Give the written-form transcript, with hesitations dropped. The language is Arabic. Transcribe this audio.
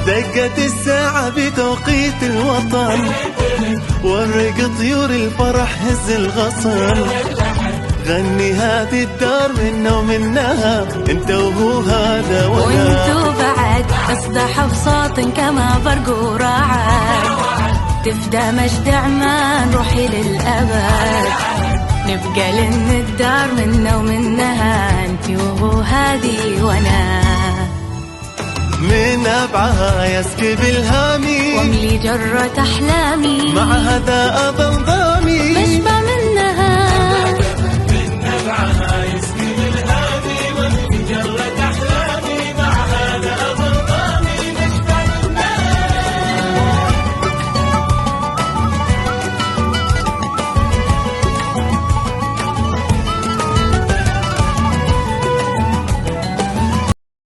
دقت الساعة بتوقيت الوطن، ورق طيور الفرح هز الغصن. غني هذه الدار منا ومنها، انت وهو هذا وانا، وانتو بعد اصدح بصوت كما برق ورعد. تفدى مجد عمان روحي للأبد، نبقى لن الدار منا ومنها، انتي وهو هادي وانا. من أبعها يسكب الهامي، واملي جرة أحلامي، مع هذا أظل ضامي. بشبع منها